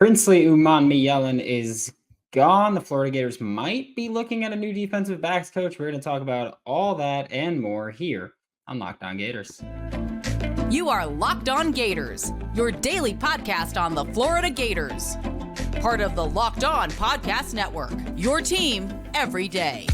Princely Umanmielen is gone. The Florida Gators might be looking at a new defensive backs coach. We're going to talk about all that and more here on Locked On Gators. You are Locked On Gators, your daily podcast on the Florida Gators. Part of the Locked On Podcast Network, your team every day.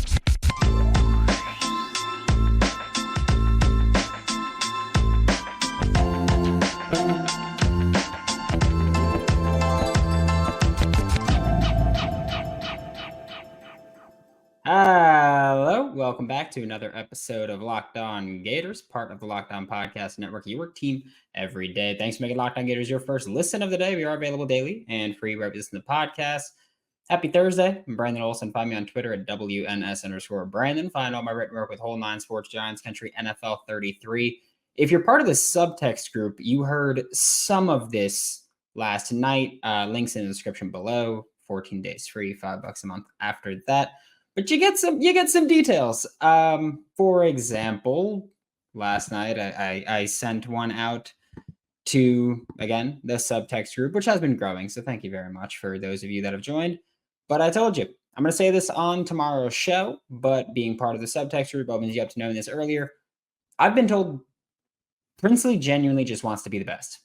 Hello, welcome back to another episode of Locked On Gators, part of the Locked On Podcast Network, your team every day. Thanks for making Locked On Gators your first listen of the day. We are available daily and free wherever you listen to the podcast. Happy Thursday. I'm Brandon Olsen. Find me on Twitter at WNS_Brandon. Find all my written work with Whole Nine Sports, Giants Country, NFL 33. If you're part of the subtext group, you heard some of this last night. Links in the description below. 14 days free, $5 a month after that. But you get some details. For example, last night I sent one out to, again, the subtext group, which has been growing. So thank you very much for those of you that have joined. But I told you, I'm going to say this on tomorrow's show, but being part of the subtext group opens you up to knowing this earlier. I've been told Princeley genuinely just wants to be the best.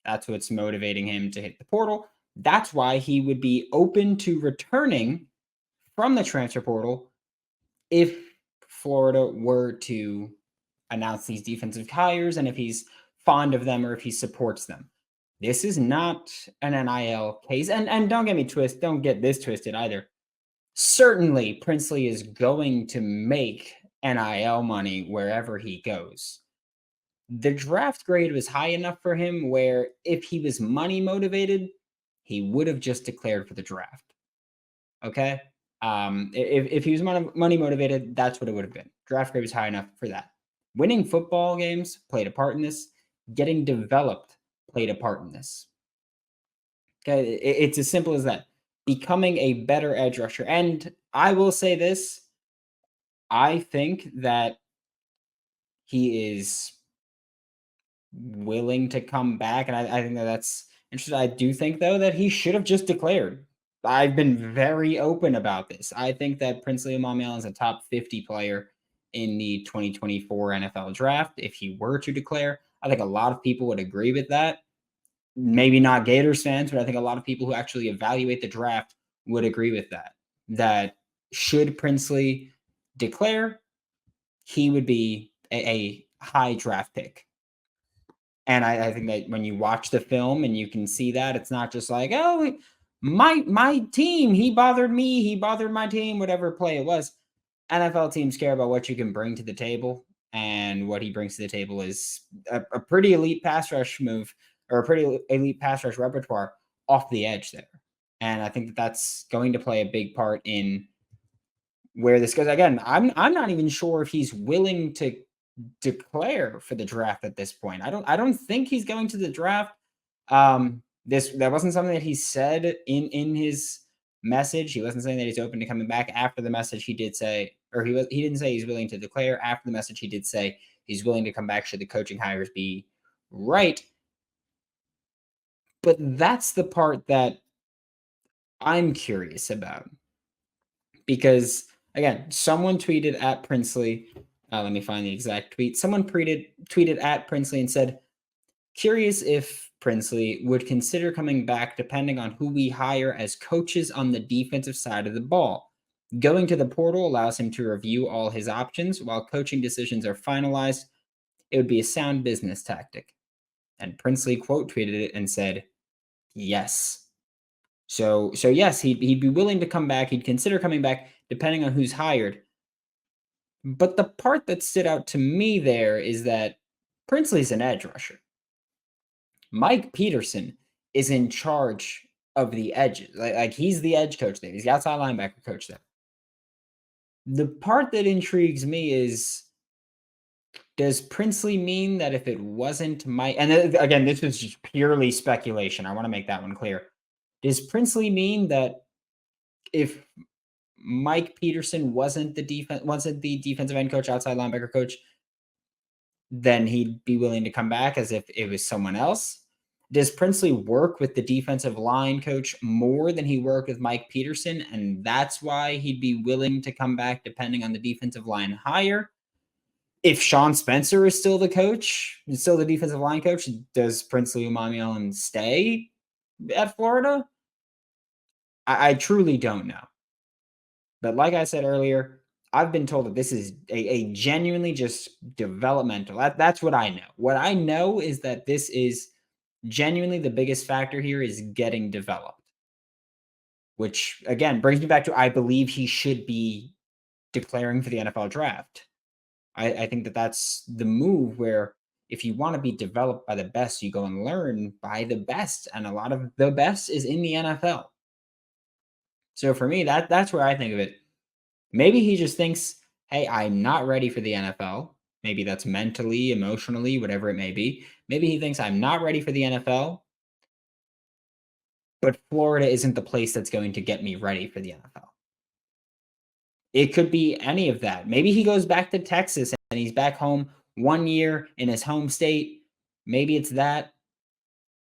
That's what's motivating him to hit the portal. That's why he would be open to returning from the transfer portal if Florida were to announce these defensive hires and if he's fond of them or if he supports them. This is not an NIL case. And don't get this twisted either. Certainly, Princeley is going to make NIL money wherever he goes. The draft grade was high enough for him where if he was money motivated, he would have just declared for the draft. Okay? If he was money motivated, that's what it would have been. Draft grade was high enough for that. Winning football games played a part in this. Getting developed played a part in this. Okay, it's as simple as that. Becoming a better edge rusher. And I will say this. I think that he is willing to come back. And I think that's interesting. I do think, though, that he should have just declared. I've been very open about this. I think that Princely Umanmielen is a top 50 player in the 2024 NFL draft. If he were to declare, I think a lot of people would agree with that. Maybe not Gators fans, but I think a lot of people who actually evaluate the draft would agree with that. That should Princeley declare, he would be a high draft pick. And I think that when you watch the film and you can see that, it's not just like, oh, my team, he bothered me, he bothered my team, whatever play it was. NFL teams care about what you can bring to the table, and what he brings to the table is a pretty elite pass rush move, or a pretty elite pass rush repertoire off the edge there. And I think that that's going to play a big part in where this goes. Again, I'm not even sure if he's willing to declare for the draft at this point. I don't think he's going to the draft. That wasn't something that he said in his message. He wasn't saying that he's open to coming back. After the message, he did say, or he didn't say he's willing to declare. After the message, he did say he's willing to come back should the coaching hires be right. But that's the part that I'm curious about. Because, again, someone tweeted at Princeley. Let me find the exact tweet. Someone tweeted at Princeley and said, curious if Princeley would consider coming back depending on who we hire as coaches on the defensive side of the ball. Going to the portal allows him to review all his options while coaching decisions are finalized. It would be a sound business tactic. And Princeley quote tweeted it and said, yes. So yes, he'd be willing to come back. He'd consider coming back depending on who's hired. But the part that stood out to me there is that Princeley's an edge rusher. Mike Peterson is in charge of the edges. Like he's the edge coach there. He's the outside linebacker coach there. The part that intrigues me is, does Princeley mean that if it wasn't Mike, and again, this is just purely speculation. I want to make that one clear. Does Princeley mean that if Mike Peterson wasn't the defensive end coach, outside linebacker coach, then he'd be willing to come back as if it was someone else? Does Princely work with the defensive line coach more than he worked with Mike Peterson? And that's why he'd be willing to come back depending on the defensive line hire. If Sean Spencer is still the coach, is still the defensive line coach, does Princely Umanmielen stay at Florida? I truly don't know. But like I said earlier, I've been told that this is a genuinely just developmental. That's what I know. What I know is that this is genuinely the biggest factor here is getting developed, which again brings me back to I believe he should be declaring for the NFL draft. I think that that's the move where if you want to be developed by the best, you go and learn by the best. And a lot of the best is in the NFL. So for me, that's where I think of it. Maybe he just thinks, hey, I'm not ready for the NFL. Maybe that's mentally, emotionally, whatever it may be. Maybe he thinks I'm not ready for the NFL, but Florida isn't the place that's going to get me ready for the NFL. It could be any of that. Maybe he goes back to Texas and he's back home 1 year in his home state. Maybe it's that.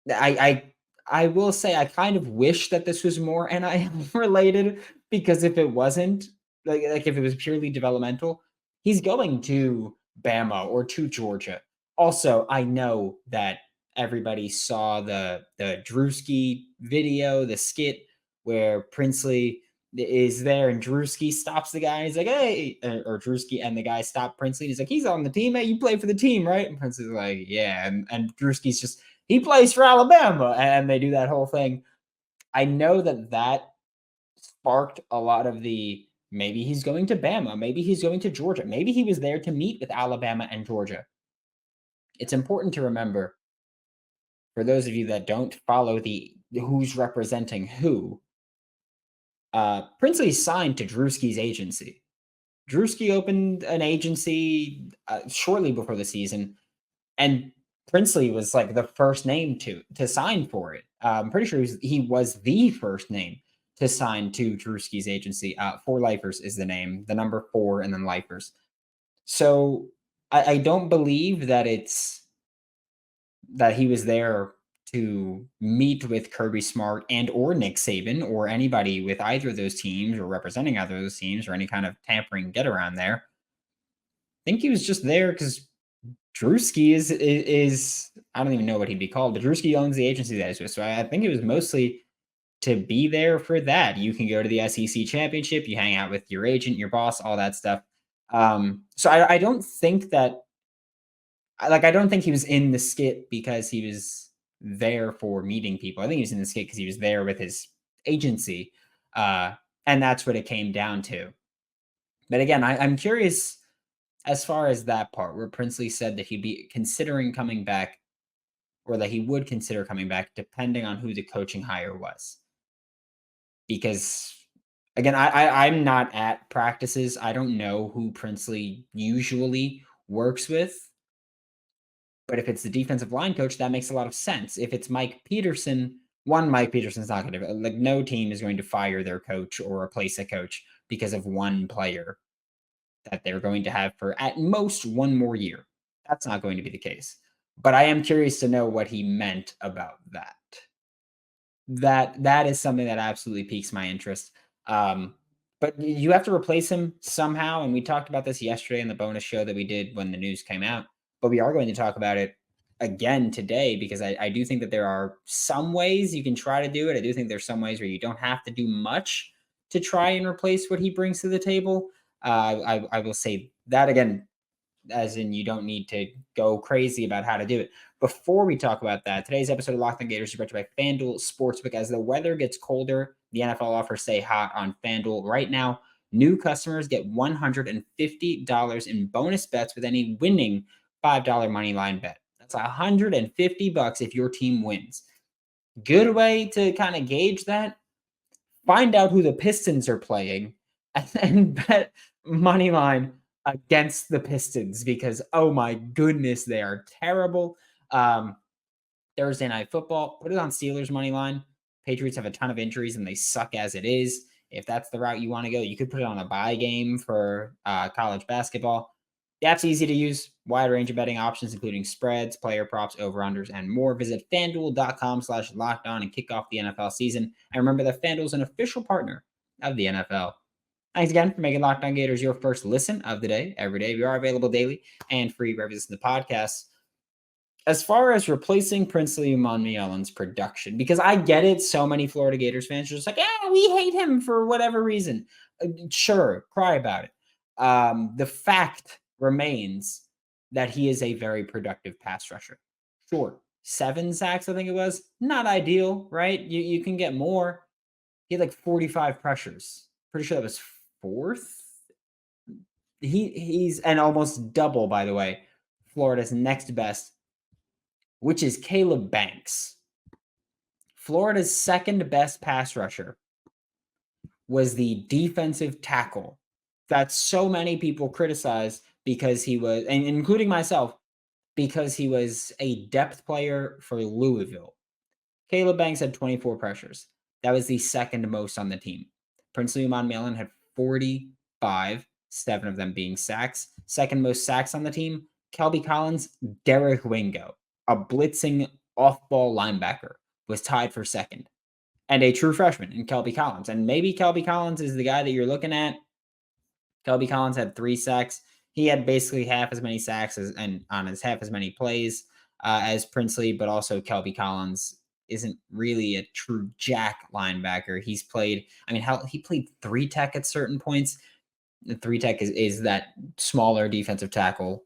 I will say I kind of wish that this was more NIL related because if it wasn't, like if it was purely developmental, he's going to Bama or to Georgia. Also, I know that everybody saw the Drewski video, the skit where Princely is there and Drewski stops the guy. And he's like, hey, or Drewski and the guy stop Princely. And he's like, he's on the team. Hey, you play for the team, right? And Princely's like, yeah. And Drewski's just, he plays for Alabama. And they do that whole thing. I know that sparked a lot of the, maybe he's going to Bama. Maybe he's going to Georgia. Maybe he was there to meet with Alabama and Georgia. It's important to remember, for those of you that don't follow the who's representing who, Princely signed to Drewski's agency. Drewski opened an agency shortly before the season, and Princely was like the first name to sign for it. I'm pretty sure he was the first name to sign to Drewski's agency. 4Lifers is the name, the number 4 and then Lifers. So I don't believe that that he was there to meet with Kirby Smart and or Nick Saban or anybody with either of those teams or representing either of those teams or any kind of tampering get around there. I think he was just there because Drewski is I don't even know what he'd be called, but Drewski owns the agency that he's with. So I think it was mostly to be there for that. You can go to the SEC championship, you hang out with your agent, your boss, all that stuff. So I don't think that I don't think he was in the skit because he was there for meeting people. I think he was in the skit because he was there with his agency. And that's what it came down to. But again, I'm curious as far as that part where Princely said that he'd be considering coming back or that he would consider coming back depending on who the coaching hire was. Because again, I'm not at practices. I don't know who Princely usually works with. But if it's the defensive line coach, that makes a lot of sense. If it's Mike Peterson, Mike Peterson's not going to, like, no team is going to fire their coach or replace a coach because of one player that they're going to have for at most one more year. That's not going to be the case. But I am curious to know what he meant about that. That is something that absolutely piques my interest. But you have to replace him somehow. And we talked about this yesterday in the bonus show that we did when the news came out. But we are going to talk about it again today because I do think that there are some ways you can try to do it. I do think there's some ways where you don't have to do much to try and replace what he brings to the table. I will say that again, as in you don't need to go crazy about how to do it. Before we talk about that, today's episode of Locked On Gators is brought to you by FanDuel Sportsbook. As the weather gets colder, the NFL offers stay hot on FanDuel right now. New customers get $150 in bonus bets with any winning $5 money line bet. That's $150 if your team wins. Good way to kind of gauge that. Find out who the Pistons are playing and then bet money line against the Pistons because, oh my goodness, they are terrible. Thursday night football, put it on Steelers money line. Patriots have a ton of injuries and they suck as it is. If that's the route you want to go, you could put it on a bye game for college basketball. The app's easy to use, wide range of betting options, including spreads, player props, over-unders, and more. Visit FanDuel.com/lockedon and kick off the NFL season. And remember that FanDuel is an official partner of the NFL. Thanks again for making Locked On Gators your first listen of the day every day. We are available daily and free wherever you listen to podcasts. As far as replacing Princely Umanmielen's production, because I get it, so many Florida Gators fans are just like, yeah, we hate him for whatever reason. Sure, cry about it. The fact remains that he is a very productive pass rusher. Sure, 7 sacks, I think it was. Not ideal, right? You can get more. He had like 45 pressures. Pretty sure that was 4th. He's and almost double, by the way, Florida's next best, which is Caleb Banks. Florida's second best pass rusher was the defensive tackle that so many people criticize because he was, and including myself, because he was a depth player for Louisville. Caleb Banks had 24 pressures. That was the second most on the team. Princely Umanmielen had 45, 7 of them being sacks. Second most sacks on the team, Kelby Collins, Derek Wingo, a blitzing off-ball linebacker, was tied for second. And a true freshman in Kelby Collins. And maybe Kelby Collins is the guy that you're looking at. Kelby Collins had 3 sacks. He had basically half as many sacks and on his half as many plays as Princeley, but also Kelby Collins isn't really a true jack linebacker. He's played, I mean, he played 3 tech at certain points. The 3 tech is that smaller defensive tackle.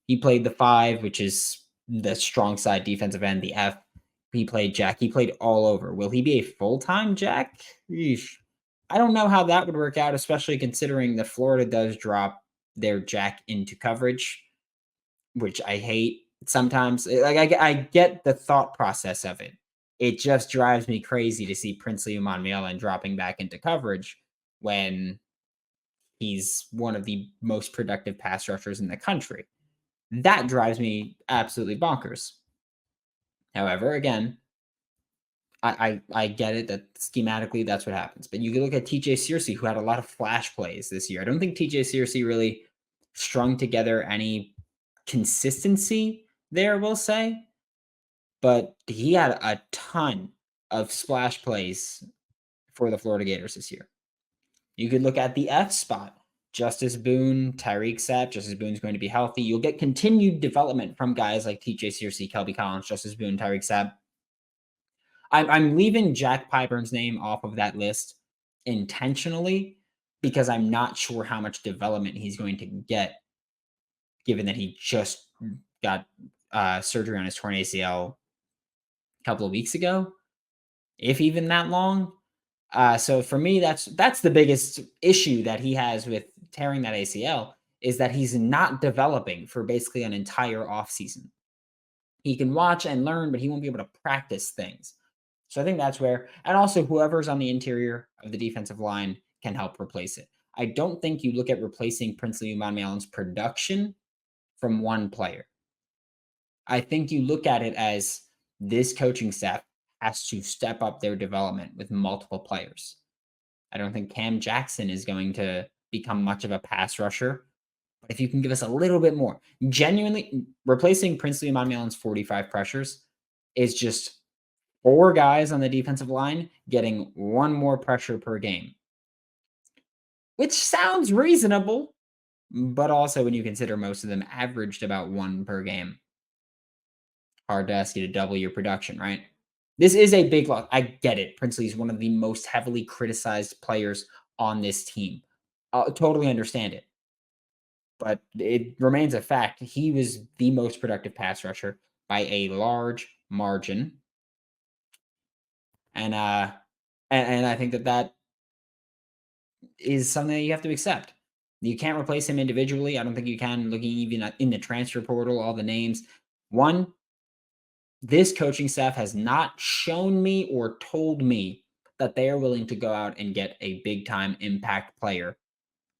He played the 5, which is the strong side defensive end, the F. He played jack. He played all over. Will he be a full-time jack? Eesh. I don't know how that would work out, especially considering that Florida does drop their jack into coverage, which I hate sometimes. Like I get the thought process of it. It just drives me crazy to see Princely Umanmielen dropping back into coverage when he's one of the most productive pass rushers in the country. That drives me absolutely bonkers. However, again, I get it that schematically that's what happens. But you can look at TJ Searcy, who had a lot of flash plays this year. I don't think TJ Searcy really strung together any consistency there, we'll say. But he had a ton of splash plays for the Florida Gators this year. You could look at the F spot. Justice Boone, Tyreek Sapp. Justice Boone's going to be healthy. You'll get continued development from guys like TJ Searcy, Kelby Collins, Justice Boone, Tyreek Sapp. I'm leaving Jack Pyburn's name off of that list intentionally because I'm not sure how much development he's going to get, given that he just got surgery on his torn ACL a couple of weeks ago, if even that long. So for me, that's the biggest issue that he has with tearing that ACL is that he's not developing for basically an entire offseason. He can watch and learn, but he won't be able to practice things. So I think that's where, and also whoever's on the interior of the defensive line can help replace it. I don't think you look at replacing Princely Umanmielen's production from one player. I think you look at it as this coaching staff has to step up their development with multiple players. I don't think Cam Jackson is going to become much of a pass rusher, but if you can give us a little bit more, genuinely replacing Princely Umanmielen's 45 pressures is just 4 guys on the defensive line getting 1 more pressure per game, which sounds reasonable, but also when you consider most of them averaged about 1 per game, hard to ask you to double your production, right? This is a big loss. I get it. Princely is one of the most heavily criticized players on this team. I totally understand it. But it remains a fact. He was the most productive pass rusher by a large margin. And I think that is something that you have to accept. You can't replace him individually. I don't think you can, looking even in the transfer portal, all the names. One, this coaching staff has not shown me or told me that they are willing to go out and get a big-time impact player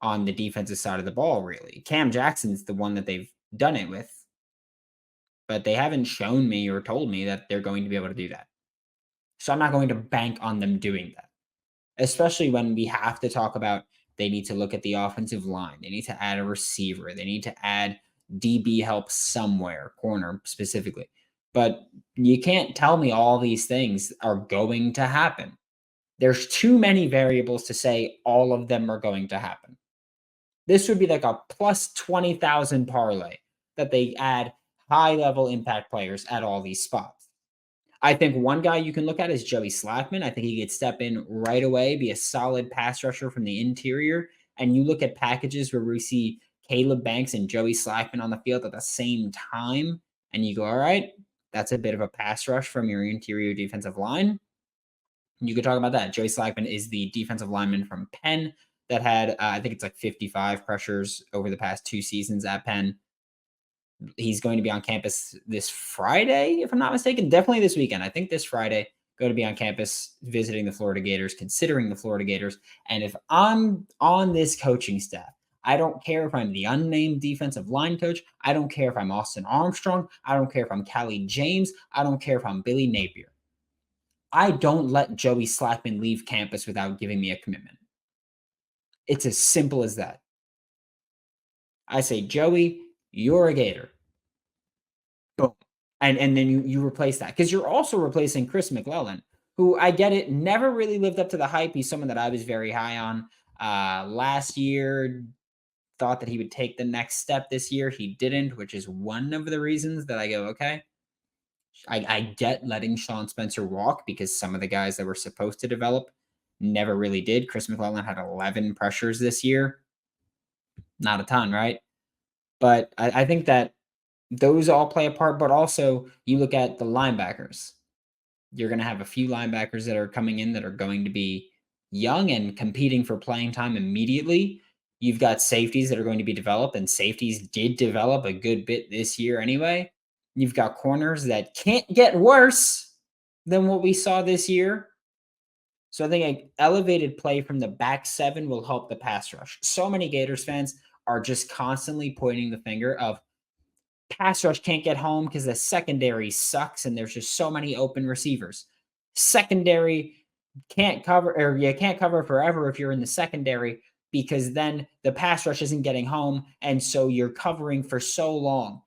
on the defensive side of the ball, really. Cam Jackson's the one that they've done it with, but they haven't shown me or told me that they're going to be able to do that. So I'm not going to bank on them doing that, especially when we have to talk about They need to look at the offensive line. They need to add a receiver. They need to add DB help somewhere, corner specifically. But you can't tell me all these things are going to happen. There's too many variables to say all of them are going to happen. This would be like a plus 20,000 parlay that they add high level impact players at all these spots. I think one guy you can look at is Joey Slackman. I think he could step in right away, be a solid pass rusher from the interior. And you look at packages where we see Caleb Banks and Joey Slackman on the field at the same time, and you go, all right, that's a bit of a pass rush from your interior defensive line. You could talk about that. Joey Slackman is the defensive lineman from Penn that had, I think it's like 55 pressures over the past 2 seasons at Penn. He's going to be on campus this Friday, if I'm not mistaken. Definitely this weekend. I think this Friday, going to be on campus visiting the Florida Gators, considering the Florida Gators. And if I'm on this coaching staff, I don't care if I'm the unnamed defensive line coach. I don't care if I'm Austin Armstrong. I don't care if I'm Callie James. I don't care if I'm Billy Napier. I don't let Joey Slackman leave campus without giving me a commitment. It's as simple as that. I say, Joey, you're a Gator. Boom. And then you replace that. Because you're also replacing Chris McClellan, who, I get it, never really lived up to the hype. He's someone that I was very high on last year. Thought that he would take the next step this year. He didn't, which is one of the reasons that I go, okay, I get letting Sean Spencer walk, because some of the guys that were supposed to develop never really did. Chris McClellan had 11 pressures this year. Not a ton, right? But I think that those all play a part, but also you look at the linebackers. You're going to have a few linebackers that are coming in that are going to be young and competing for playing time immediately. You've got safeties that are going to be developed, and safeties did develop a good bit this year anyway. You've got corners that can't get worse than what we saw this year. So I think an elevated play from the back seven will help the pass rush. So many Gators fans are just constantly pointing the finger of pass rush can't get home because the secondary sucks and there's just so many open receivers. Secondary can't cover, or you can't cover forever if you're in the secondary, because then the pass rush isn't getting home, and so you're covering for so long.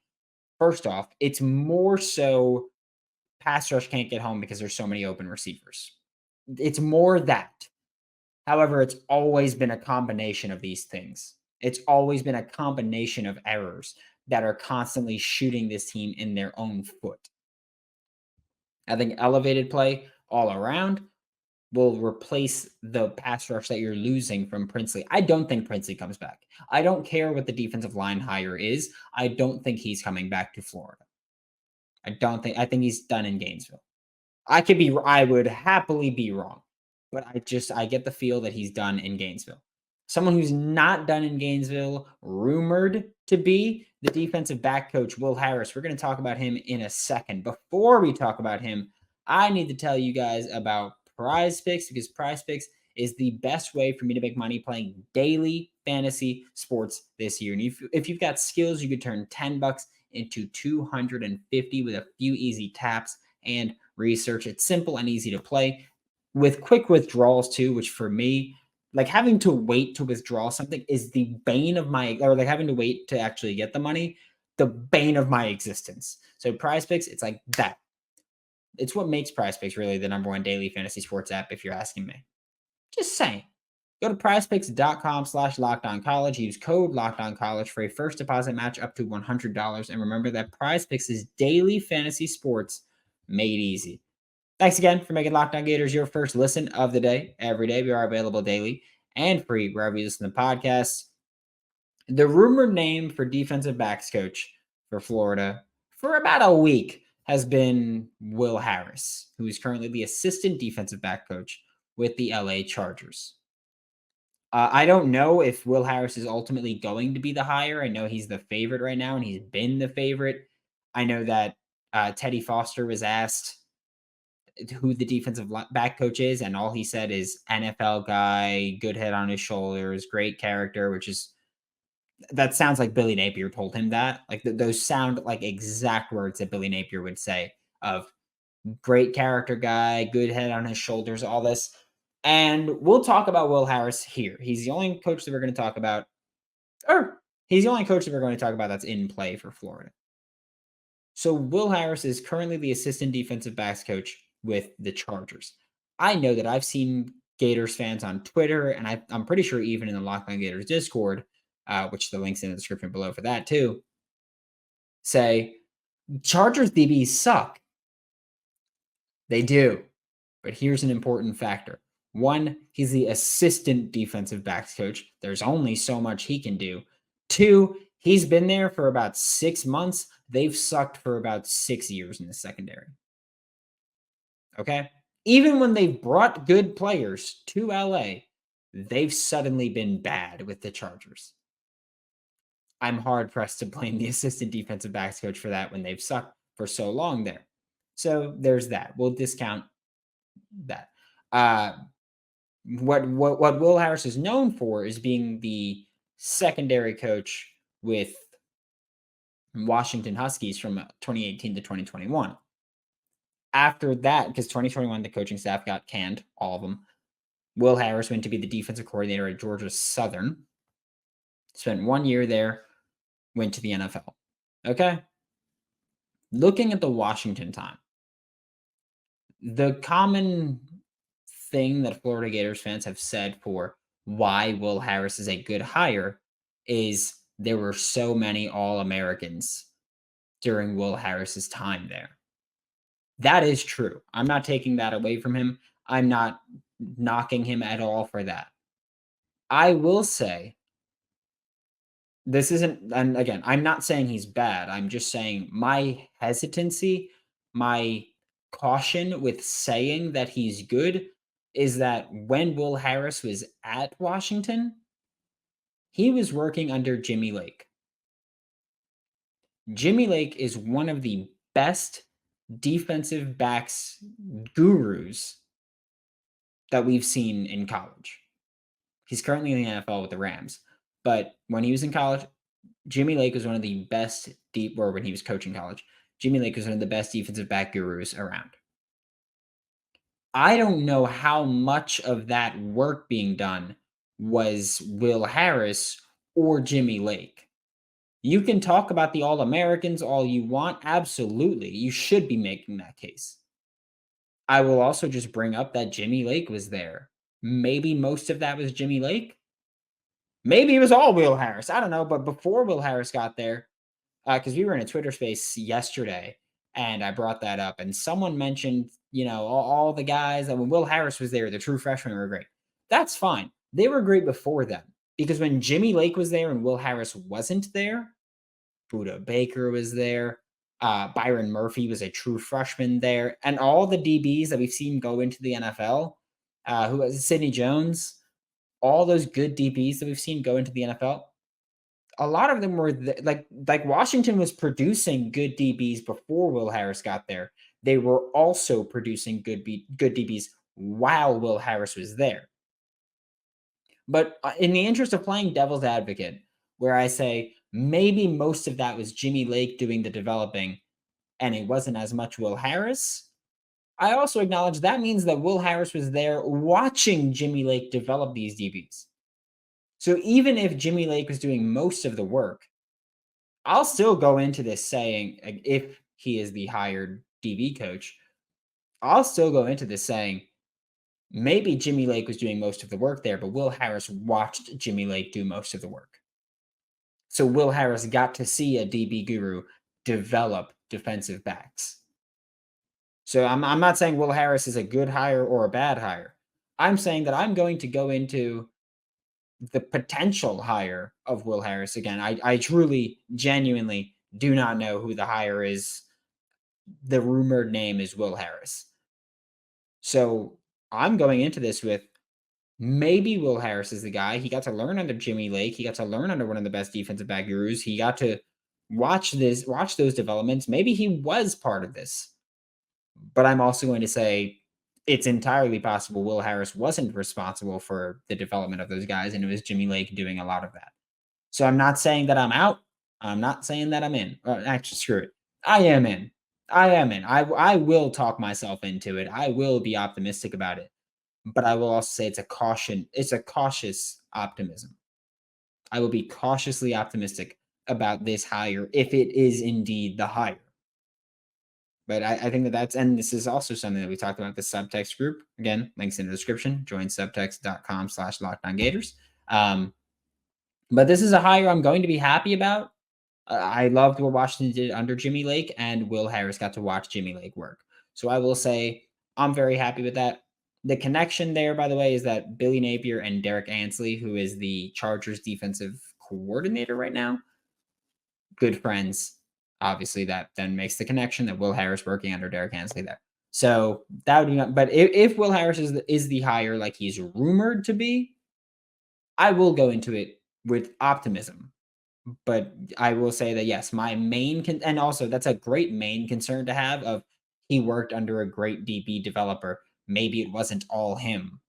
First off, it's more so pass rush can't get home because there's so many open receivers. It's more that. However, it's always been a combination of these things. It's always been a combination of errors that are constantly shooting this team in their own foot. I think elevated play all around will replace the pass rush that you're losing from Princeley. I don't think Princeley comes back. I don't care what the defensive line hire is. I don't think he's coming back to Florida. I think he's done in Gainesville. I would happily be wrong, but I get the feel that he's done in Gainesville. Someone who's not done in Gainesville, rumored to be the defensive back coach, Will Harris. We're going to talk about him in a second. Before we talk about him, I need to tell you guys about Prize Picks, because Prize Picks is the best way for me to make money playing daily fantasy sports this year. And if you've got skills, you could turn $10 into 250 with a few easy taps and research. It's simple and easy to play with quick withdrawals too, which for me, like having to wait to withdraw something is the bane of my, or like having to wait to actually get the money, the bane of my existence. So Prize Picks, it's like that. It's what makes Prize Picks really the number one daily fantasy sports app, if you're asking me. Just saying. Go to prizepicks.com/lockedoncollege. Use code lockedoncollege for a first deposit match up to $100. And remember that Prize Picks is daily fantasy sports made easy. Thanks again for making Locked On Gators your first listen of the day. Every day we are available daily and free wherever you listen to podcasts. The rumored name for defensive backs coach for Florida for about a week has been Will Harris, who is currently the assistant defensive back coach with the LA Chargers. I don't know if Will Harris is ultimately going to be the hire. I know he's the favorite right now, and he's been the favorite. I know that Teddy Foster was asked who the defensive back coach is, and all he said is NFL guy, good head on his shoulders, great character, which is, that sounds like Billy Napier told him that. Like those sound like exact words that Billy Napier would say, of great character guy, good head on his shoulders, all this. And we'll talk about Will Harris here. He's the only coach that we're going to talk about, or he's the only coach that we're going to talk about that's in play for Florida. So Will Harris is currently the assistant defensive backs coach with the Chargers. I know that I've seen Gators fans on Twitter, and I'm pretty sure even in the Locked On Gators Discord, which the link's in the description below for that too, say Chargers DBs suck. They do. But here's an important factor. One, he's the assistant defensive backs coach. There's only so much he can do. Two, he's been there for about 6 months. They've sucked for about 6 years in the secondary. Okay? Even when they've brought good players to LA, they've suddenly been bad with the Chargers. I'm hard pressed to blame the assistant defensive backs coach for that when they've sucked for so long there. So there's that. We'll discount that. What Will Harris is known for is being the secondary coach with Washington Huskies from 2018 to 2021. After that, because 2021 the coaching staff got canned, all of them. Will Harris went to be the defensive coordinator at Georgia Southern. Spent 1 year there, went to the NFL. Okay? Looking at the Washington time, the common thing that Florida Gators fans have said for why Will Harris is a good hire is there were so many All-Americans during Will Harris's time there. That is true. I'm not taking that away from him. I'm not knocking him at all for that. I will say this isn't, and again, I'm not saying he's bad. I'm just saying my hesitancy, my caution with saying that he's good is that when Will Harris was at Washington, he was working under Jimmy Lake. Jimmy Lake is one of the best defensive backs gurus that we've seen in college. He's currently in the NFL with the Rams, but when he was in college, Jimmy Lake was one of the best when he was coaching college, Jimmy Lake was one of the best defensive back gurus around. I don't know how much of that work being done was Will Harris or Jimmy Lake. You can talk about the All-Americans all you want. Absolutely. You should be making that case. I will also just bring up that Jimmy Lake was there. Maybe most of that was Jimmy Lake. Maybe it was all Will Harris. I don't know. But before Will Harris got there, because we were in a Twitter space yesterday, and I brought that up, and someone mentioned, all the guys that when Will Harris was there, the true freshmen were great. That's fine. They were great before them, because when Jimmy Lake was there and Will Harris wasn't there, Buda Baker was there, Byron Murphy was a true freshman there, and all the DBs that we've seen go into the NFL, who was Sidney Jones, all those good DBs that we've seen go into the NFL, a lot of them were like Washington was producing good DBs before Will Harris got there. They were also producing good DBs while Will Harris was there. But in the interest of playing devil's advocate, where I say maybe most of that was Jimmy Lake doing the developing and it wasn't as much Will Harris, I also acknowledge that means that Will Harris was there watching Jimmy Lake develop these DBs. So even if Jimmy Lake was doing most of the work, I'll still go into this saying, if he is the hired DB coach, I'll still go into this saying, maybe Jimmy Lake was doing most of the work there, but Will Harris watched Jimmy Lake do most of the work. So Will Harris got to see a DB guru develop defensive backs. So I'm not saying Will Harris is a good hire or a bad hire. I'm saying that I'm going to go into the potential hire of Will Harris. Again, I truly, genuinely do not know who the hire is. The rumored name is Will Harris. So I'm going into this with maybe Will Harris is the guy. He got to learn under Jimmy Lake. He got to learn under one of the best defensive back gurus. He got to watch those developments. Maybe he was part of this. But I'm also going to say it's entirely possible Will Harris wasn't responsible for the development of those guys, and it was Jimmy Lake doing a lot of that. So I'm not saying that I'm out. I'm not saying that I'm in. Actually, screw it. I am in. I will talk myself into it. I will be optimistic about it. but I will also say it's a cautious optimism. I will be cautiously optimistic about this hire if it is indeed the hire. But I think and this is also something that we talked about the subtext group. Again, links in the description. Join subtext.com/LockedOnGators. But this is a hire I'm going to be happy about. I loved what Washington did under Jimmy Lake, and Will Harris got to watch Jimmy Lake work. So I will say I'm very happy with that. The connection there, by the way, is that Billy Napier and Derek Ansley, who is the Chargers defensive coordinator right now, good friends. Obviously, that then makes the connection that Will Harris working under Derek Ansley there. So that would be, but if Will Harris is the hire like he's rumored to be, I will go into it with optimism. But I will say that yes, my main and also that's a great main concern to have of he worked under a great DB developer. Maybe it wasn't all him.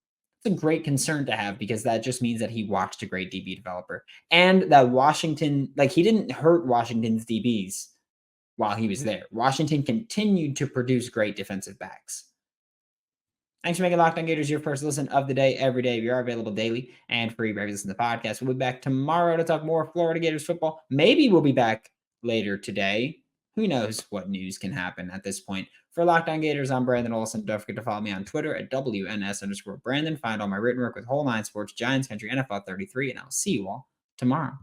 It's a great concern to have because that just means that he watched a great DB developer and that Washington, like he didn't hurt Washington's DBs while he was there. Washington continued to produce great defensive backs. Thanks for making Locked On Gators your first listen of the day every day. We are available daily and free wherever you listen to the podcast. We'll be back tomorrow to talk more Florida Gators football. Maybe we'll be back later today. Who knows what news can happen at this point. For Locked On Gators, I'm Brandon Olsen. Don't forget to follow me on Twitter at WNS_Brandon. Find all my written work with Whole Nine Sports, Giants Country, NFL 33, and I'll see you all tomorrow.